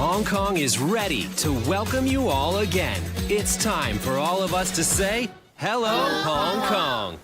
Hong Kong is ready to welcome you all again. It's time for all of us to say, hello, Hong Kong.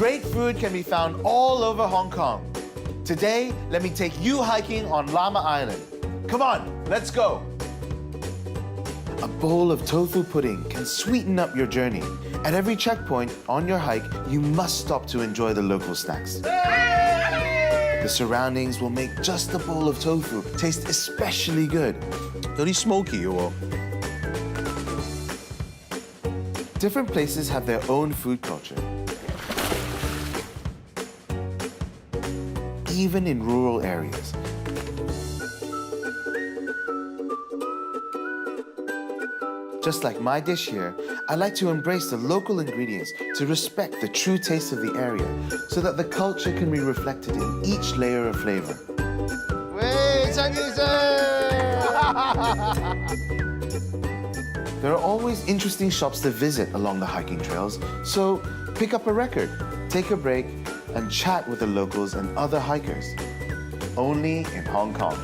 Great food can be found all over Hong Kong. Today, let me take you hiking on Llama Island. Come on, let's go. A bowl of tofu pudding can sweeten up your journey. At every checkpoint on your hike, you must stop to enjoy the local snacks. The surroundings will make just a bowl of tofu taste especially good. 有啲 smoky 嘅喎。 Different places have their own food culture. Even in rural areas. Just like my dish here, I like to embrace the local ingredients to respect the true taste of the area so that the culture can be reflected in each layer of flavor. There are always interesting shops to visit along the hiking trails, so pick up a record, take a break, and chat with the locals and other hikers. Only in Hong Kong.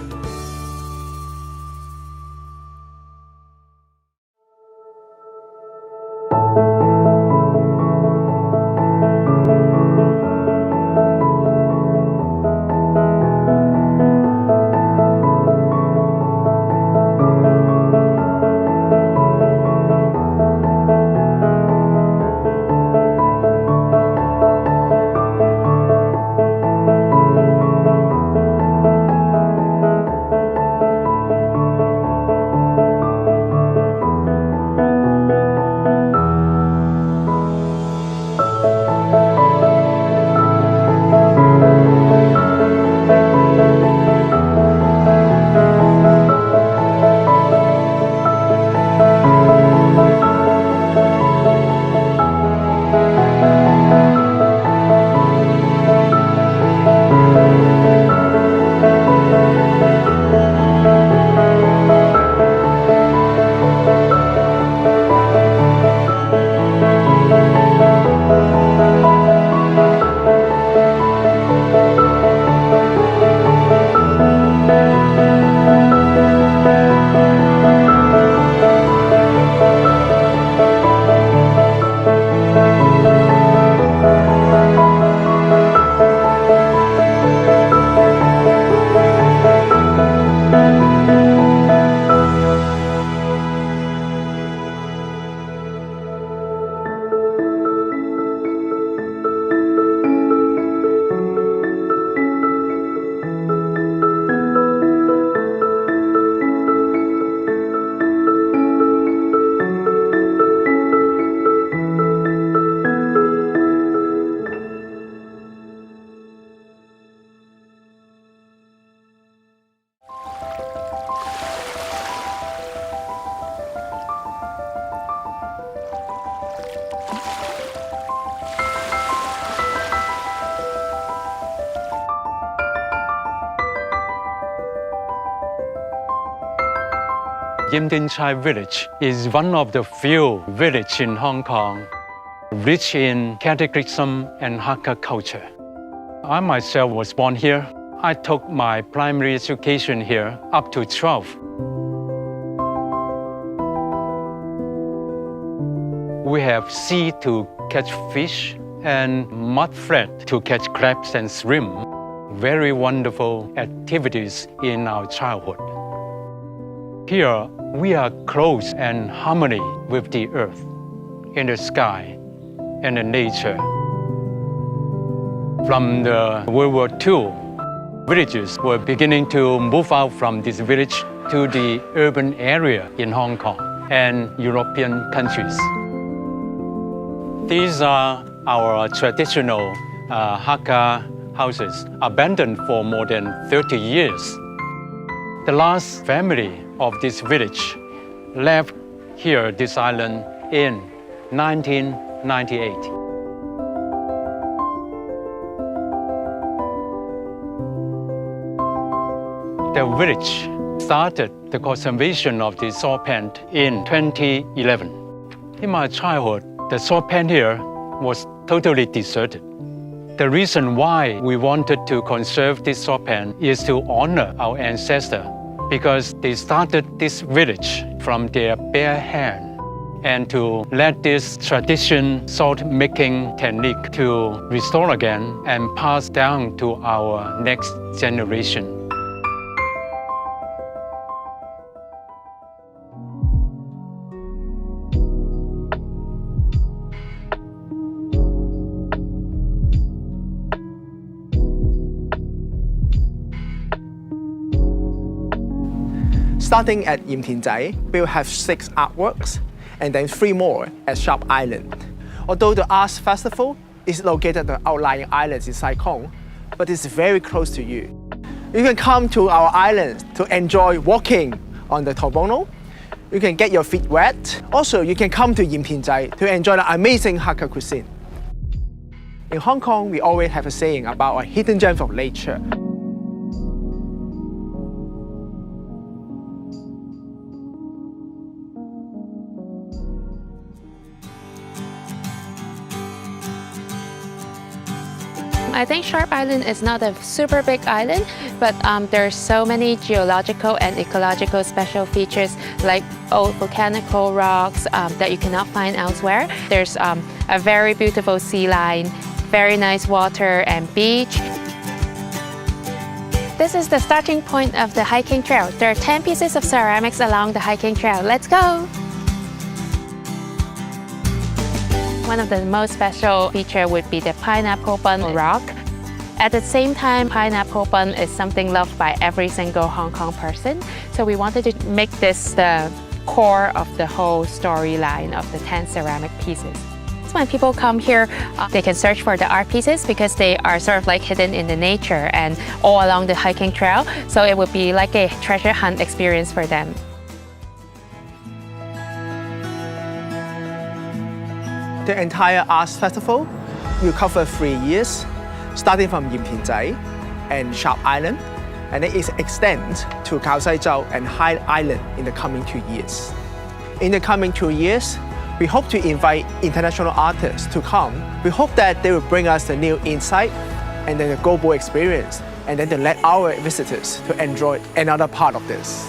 Yim Tin Chai village is one of the few villages in Hong Kong rich in catechism and Hakka culture. I myself was born here. I took my primary education here up to 12. We have sea to catch fish and mud flat to catch crabs and shrimp. Very wonderful activities in our childhood. Here, we are close and harmony with the earth, in the sky, and in nature. From the World War II, villages were beginning to move out from this village to the urban area in Hong Kong and European countries. These are our traditional Hakka houses, abandoned for more than 30 years. The last family of this village left here, this island, in 1998. The village started the conservation of the salt pan in 2011. In my childhood, the salt pan here was totally deserted. The reason why we wanted to conserve this salt pan is to honor our ancestors, because they started this village from their bare hand, and to let this tradition salt-making technique to restore again and pass down to our next generation. Starting at Yim Tin Chai, we will have 6 artworks and then 3 more at Sharp Island. Although the Arts Festival is located on the outlying islands in Sai Kung, but it's very close to you. You can come to our islands to enjoy walking on the Tobono. You can get your feet wet. Also, you can come to Yim Tin Chai to enjoy the amazing Hakka cuisine. In Hong Kong, we always have a saying about a hidden gem of nature. I think Sharp Island is not a super big island, but there are so many geological and ecological special features like old volcanical rocks that you cannot find elsewhere. There's a very beautiful sea line, very nice water and beach. This is the starting point of the hiking trail. There are 10 pieces of ceramics along the hiking trail. Let's go! One of the most special features would be the pineapple bun rock. At the same time, pineapple bun is something loved by every single Hong Kong person. So we wanted to make this the core of the whole storyline of the 10 ceramic pieces. So when people come here, they can search for the art pieces because they are sort of like hidden in the nature and all along the hiking trail. So it would be like a treasure hunt experience for them. The entire Arts Festival will cover 3 years, starting from Yim Tin Chai and Sharp Island, and it extends to Khao Sai Zhao and Hai Island in the coming 2 years. In the coming 2 years, we hope to invite international artists to come. We hope that they will bring us the new insight and then the global experience, and then to let our visitors to enjoy another part of this.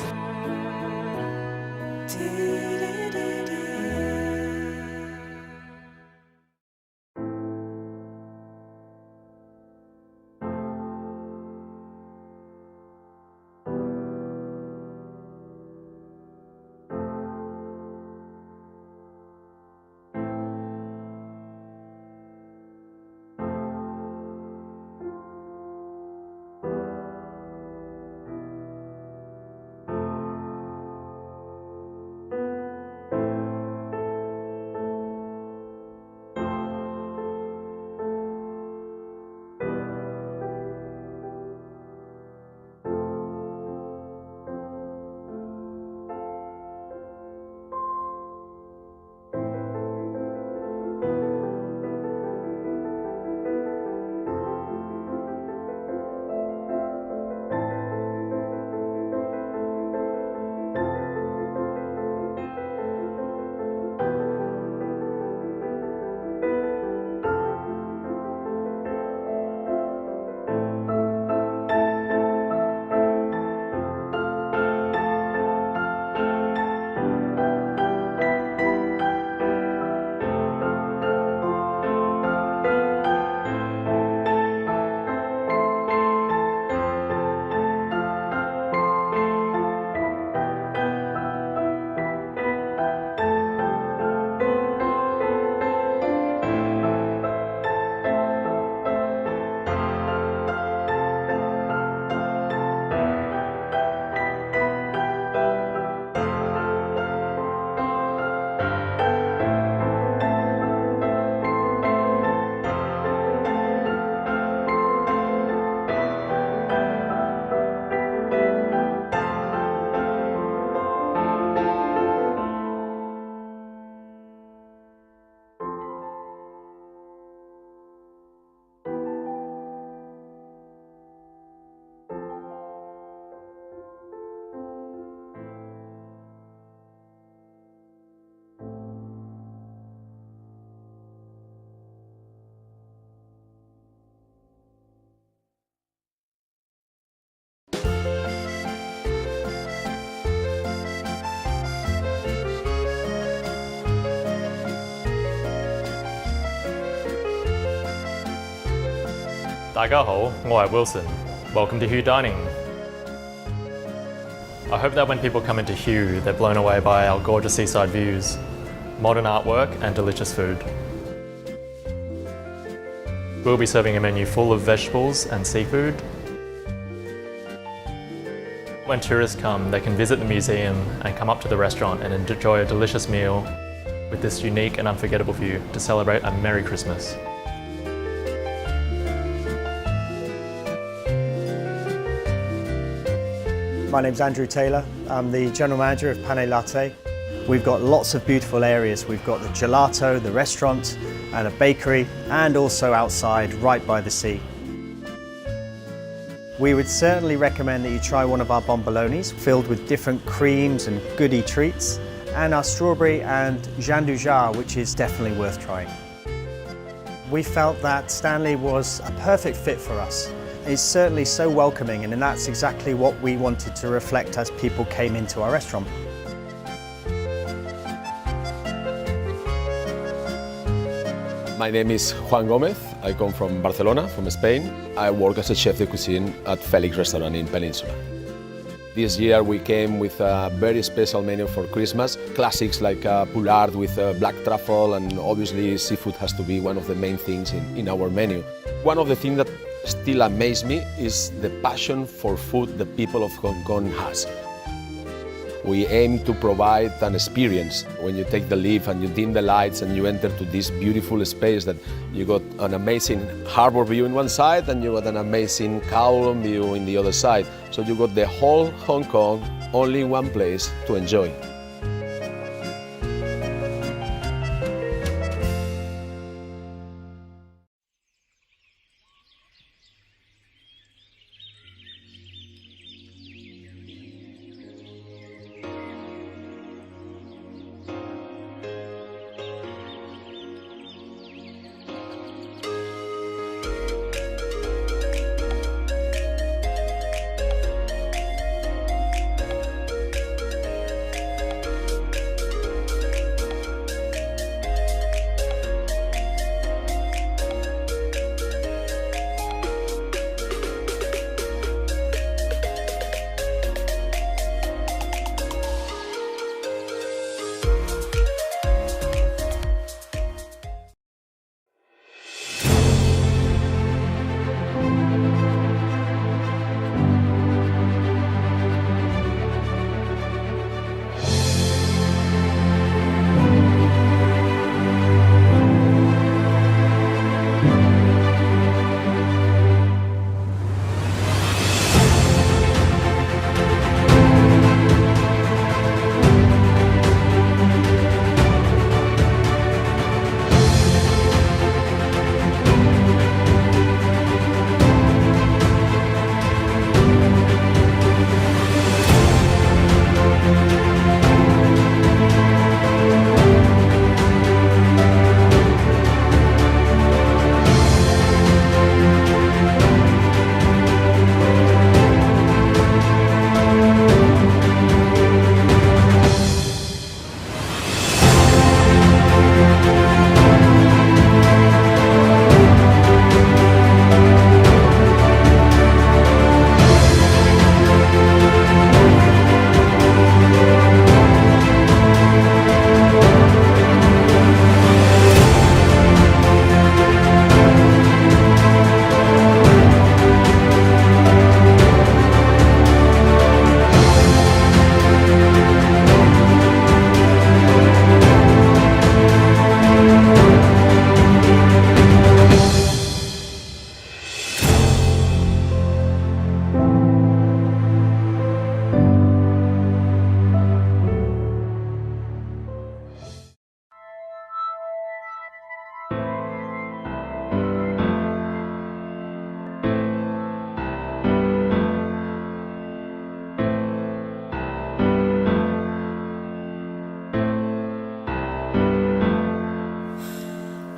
大家好，我係 Wilson. Welcome to Hue Dining. I hope that when people come into Hue, they're blown away by our gorgeous seaside views, modern artwork and delicious food. We'll be serving a menu full of vegetables and seafood. When tourists come, they can visit the museum and come up to the restaurant and enjoy a delicious meal with this unique and unforgettable view to celebrate a Merry Christmas. My name's Andrew Taylor. I'm the General Manager of Pane Latte. We've got lots of beautiful areas. We've got the gelato, the restaurant and a bakery, and also outside right by the sea. We would certainly recommend that you try one of our bombolonis filled with different creams and goody treats, and our strawberry and jandujar, which is definitely worth trying. We felt that Stanley was a perfect fit for us. It's certainly so welcoming, and that's exactly what we wanted to reflect as people came into our restaurant. My name is Juan Gomez. I come from Barcelona, from Spain. I work as a chef de cuisine at Felix restaurant in Peninsula. This year we came with a very special menu for Christmas. Classics like pullard with black truffle, and obviously seafood has to be one of the main things in our menu. One of the things that still amazes me is the passion for food the people of Hong Kong has. We aim to provide an experience. When you take the lift and you dim the lights and you enter to this beautiful space, that you got an amazing harbor view in one side and you got an amazing Kowloon view in the other side. So you got the whole Hong Kong only in one place to enjoy.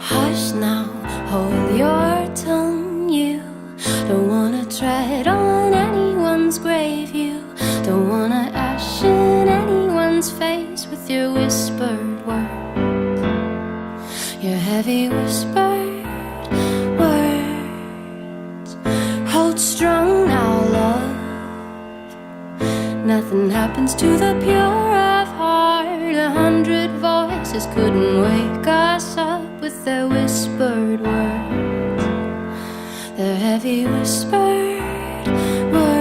Hush now, hold your tongue. You don't wanna tread on anyone's grave. You don't wanna ash in anyone's face with your whispered words, your heavy whispered words. happens to the pure of heart? 100 voices couldn't wake us up with their whispered words, their heavy whispered words.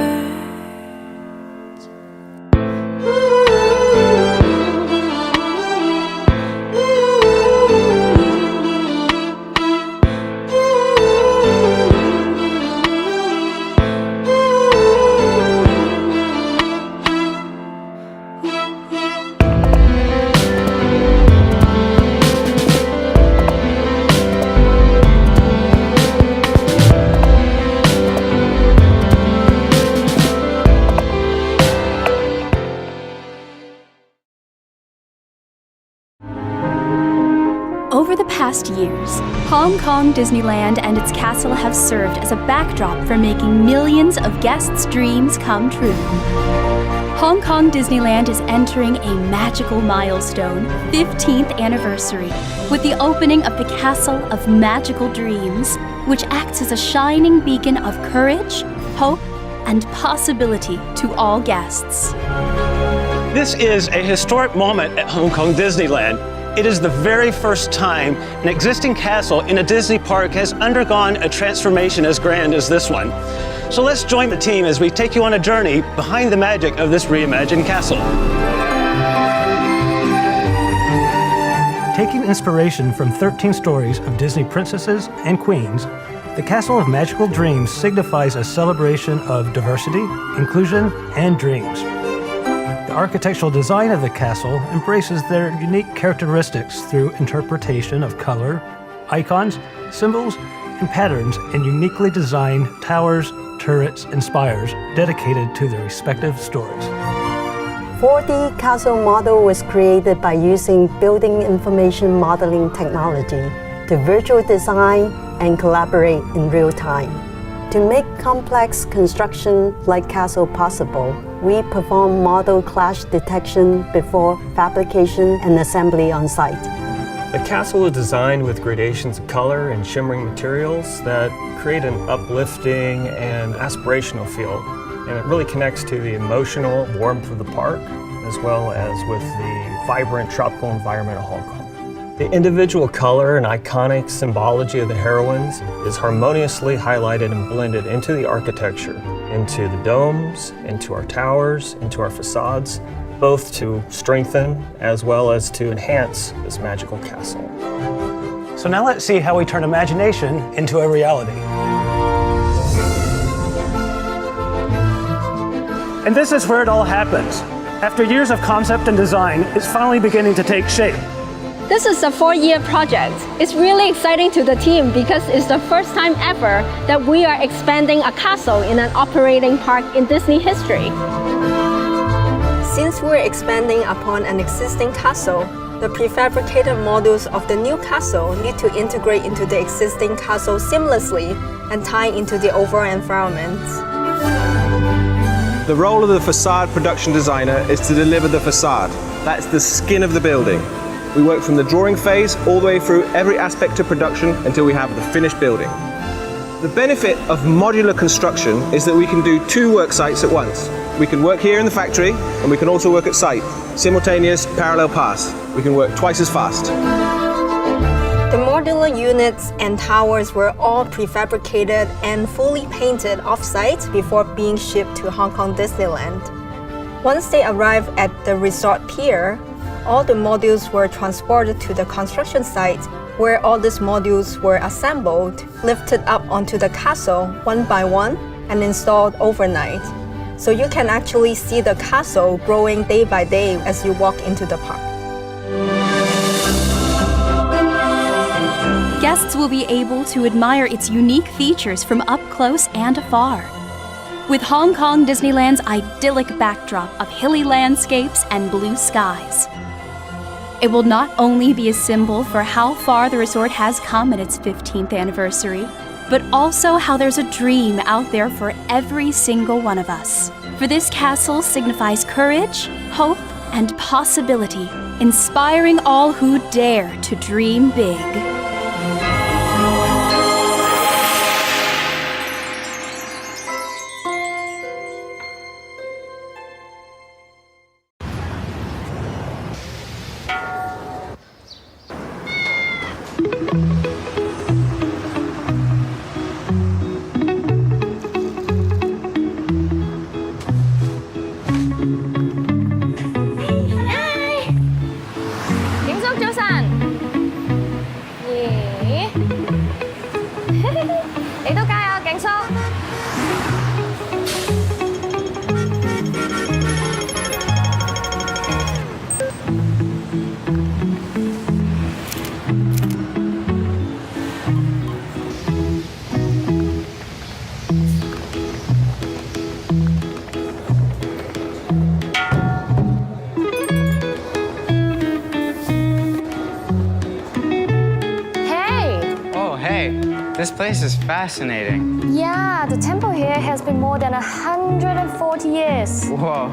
Over the past years, Hong Kong Disneyland and its castle have served as a backdrop for making millions of guests' dreams come true. Hong Kong Disneyland is entering a magical milestone, 15th anniversary, with the opening of the Castle of Magical Dreams, which acts as a shining beacon of courage, hope, and possibility to all guests. This is a historic moment at Hong Kong Disneyland. It is the very first time an existing castle in a Disney park has undergone a transformation as grand as this one. So let's join the team as we take you on a journey behind the magic of this reimagined castle. Taking inspiration from 13 stories of Disney princesses and queens, the Castle of Magical Dreams signifies a celebration of diversity, inclusion, and dreams. The architectural design of the castle embraces their unique characteristics through interpretation of color, icons, symbols, and patterns in uniquely designed towers, turrets, and spires dedicated to their respective stories. 4D castle model was created by using building information modeling technology to virtual design and collaborate in real time. To make complex construction like castle possible, we perform model clash detection before fabrication and assembly on site. The castle is designed with gradations of color and shimmering materials that create an uplifting and aspirational feel. And it really connects to the emotional warmth of the park, as well as with the vibrant tropical environment of Hong Kong. The individual color and iconic symbology of the heroines is harmoniously highlighted and blended into the architecture, into the domes, into our towers, into our facades, both to strengthen as well as to enhance this magical castle. So now let's see how we turn imagination into a reality. And this is where it all happens. After years of concept and design, it's finally beginning to take shape. This is a 4-year project. It's really exciting to the team because it's the first time ever that we are expanding a castle in an operating park in Disney history. Since we're expanding upon an existing castle, the prefabricated models of the new castle need to integrate into the existing castle seamlessly and tie into the overall environment. The role of the facade production designer is to deliver the facade. That's the skin of the building. We work from the drawing phase all the way through every aspect of production until we have the finished building. The benefit of modular construction is that we can do 2 work sites at once. We can work here in the factory and we can also work at site. Simultaneous parallel paths. We can work twice as fast. The modular units and towers were all prefabricated and fully painted off-site before being shipped to Hong Kong Disneyland. Once they arrived at the resort pier, all the modules were transported to the construction site where all these modules were assembled, lifted up onto the castle one by one, and installed overnight. So you can actually see the castle growing day by day as you walk into the park. Guests will be able to admire its unique features from up close and afar. With Hong Kong Disneyland's idyllic backdrop of hilly landscapes and blue skies. It will not only be a symbol for how far the resort has come in its 15th anniversary, but also how there's a dream out there for every single one of us. For this castle signifies courage, hope, and possibility, inspiring all who dare to dream big. Hey, this place is fascinating. Yeah, the temple here has been more than 140 years. Whoa.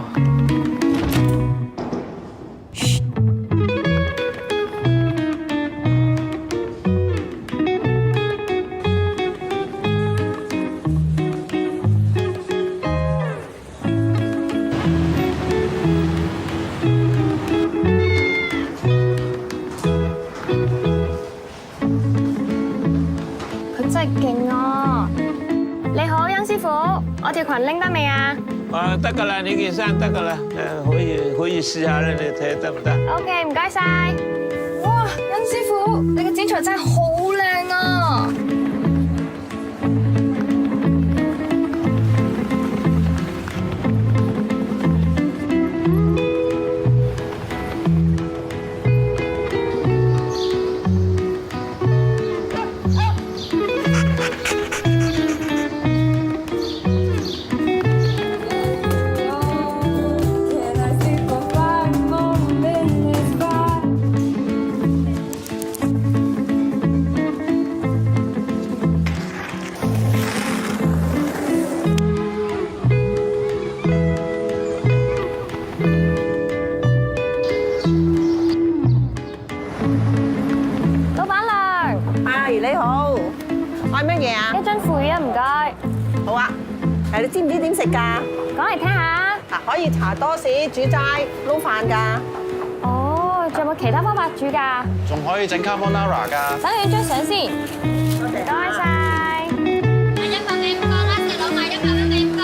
條裙拎得未啊？得㗎啦，呢件衫得㗎啦，可以試下啦，你睇下得唔得 ？OK， 唔該晒。哇，殷師傅，你嘅剪裁真係好靚啊！你知唔知點食㗎？講嚟聽下。可以搽多士、煮齋、撈飯㗎。哦，仲有冇其他方法煮㗎？仲可以整 carbonara 㗎。等你張相先。唔該晒。100俾5個啦，食攞埋100蚊俾5個。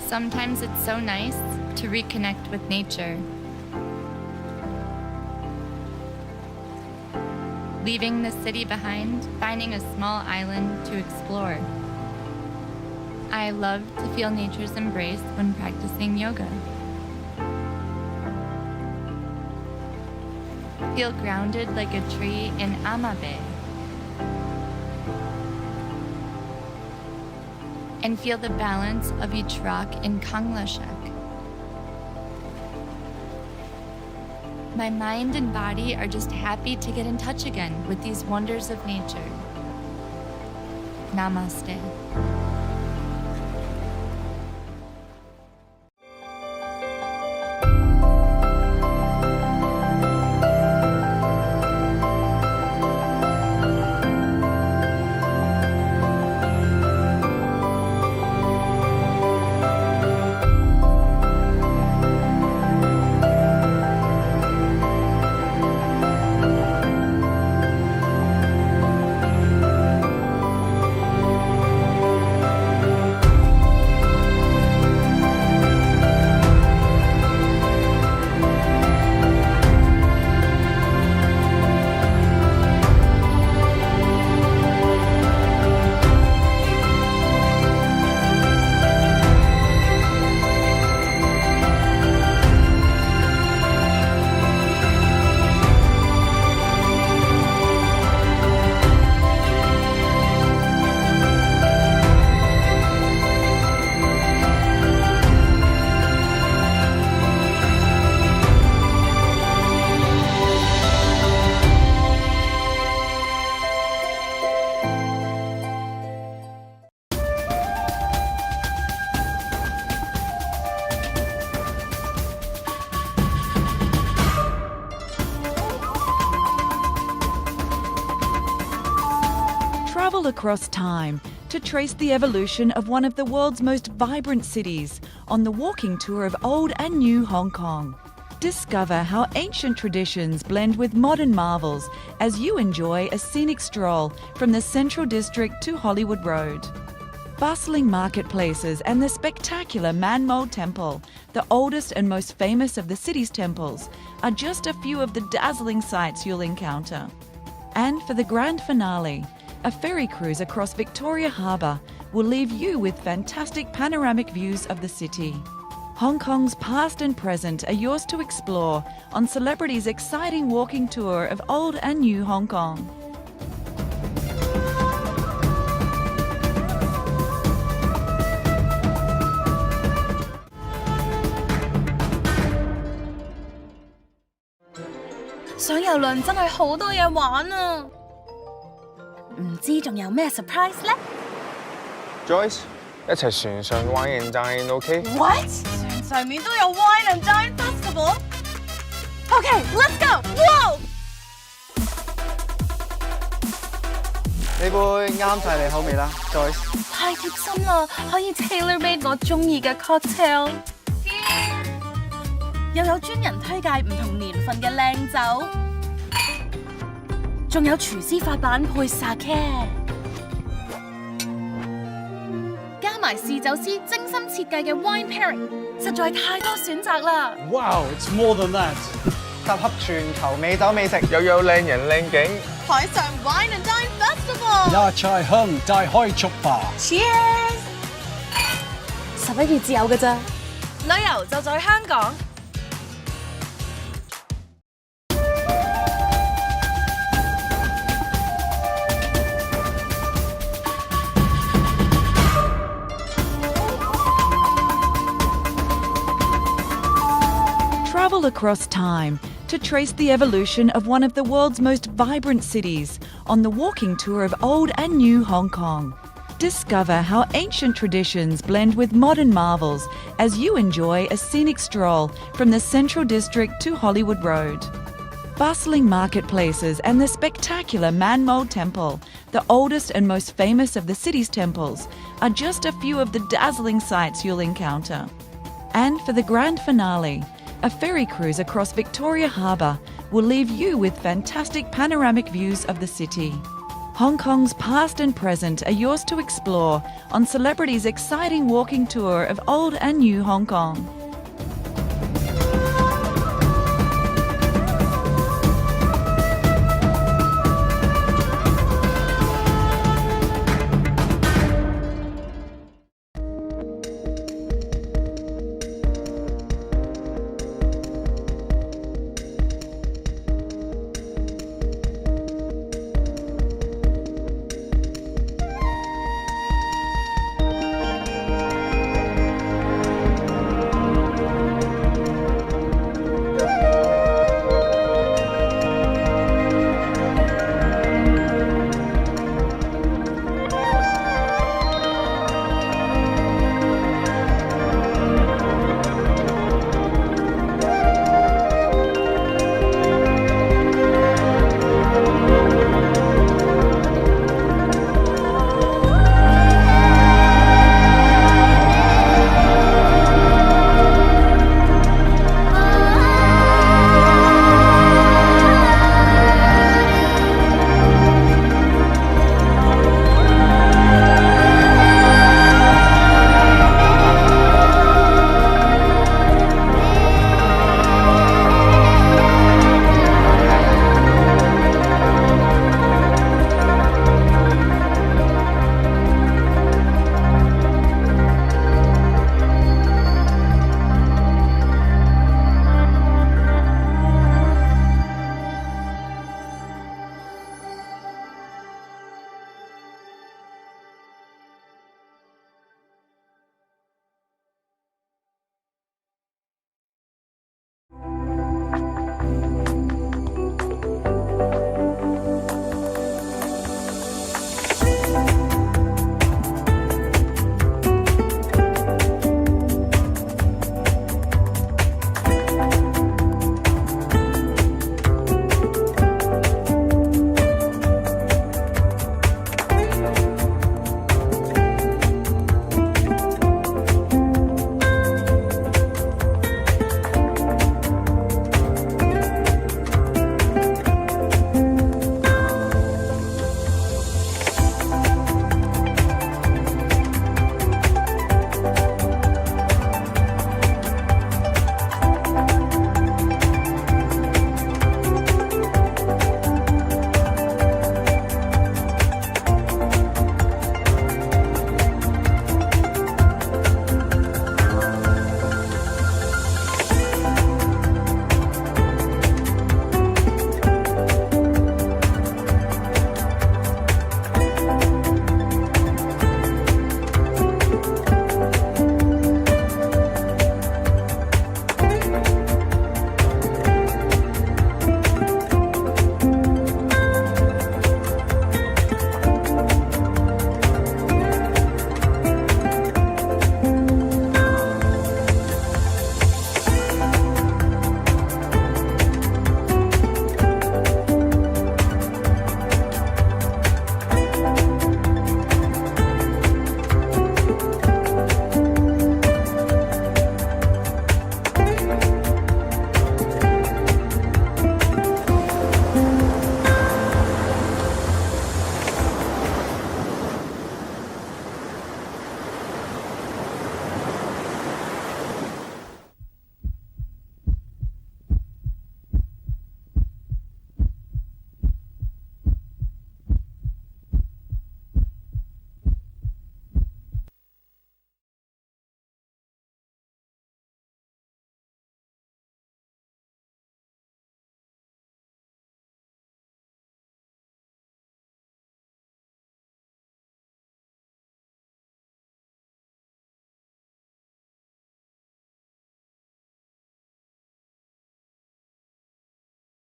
Sometimes it's so nice to reconnect with nature. Leaving the city behind, finding a small island to explore. I love to feel nature's embrace when practicing yoga. Feel grounded like a tree in Amabe. And feel the balance of each rock in Kanglashak. My mind and body are just happy to get in touch again with these wonders of nature. Namaste. Travel across time to trace the evolution of one of the world's most vibrant cities on the walking tour of old and new Hong Kong. Discover how ancient traditions blend with modern marvels as you enjoy a scenic stroll from the Central District to Hollywood Road. Bustling marketplaces and the spectacular Man Mo Temple, the oldest and most famous of the city's temples, are just a few of the dazzling sights you'll encounter. And for the grand finale, a ferry cruise across Victoria Harbour will leave you with fantastic panoramic views of the city. Hong Kong's past and present are yours to explore on Celebrity's exciting walking tour of old and new Hong Kong.上郵輪真係好多嘢玩啊！唔知仲有咩 surprise 呢 Joyce， 一齊船上 wine and dine OK？ ？What？ 船上面都有 Wine and Dine Festival？ Okay, let's go! Whoa! 呢杯啱晒你口味啦 ，Joyce。太貼心啦，可以 tailor made 我中意嘅 cocktail。又有專人推介唔同年份嘅靚酒，仲有廚師發版配 sake， 加埋侍酒師精心設計嘅 wine pairing， 實在太多選擇啦。Wow, it's more than that. 集合全球美酒美食，又有靚人靚景。海上 Wine and Dine Festival， Ya Chai Hung Dai Hoi Chuk Pa。 Cheers！ 11月至有嘅咋，旅遊就在香港。Travel across time to trace the evolution of one of the world's most vibrant cities on the walking tour of old and new Hong Kong. Discover how ancient traditions blend with modern marvels as you enjoy a scenic stroll from the Central District to Hollywood Road. Bustling marketplaces and the spectacular Man Mo Temple, the oldest and most famous of the city's temples, are just a few of the dazzling sights you'll encounter. And for the grand finale, a ferry cruise across Victoria Harbour will leave you with fantastic panoramic views of the city. Hong Kong's past and present are yours to explore on Celebrity's exciting walking tour of old and new Hong Kong.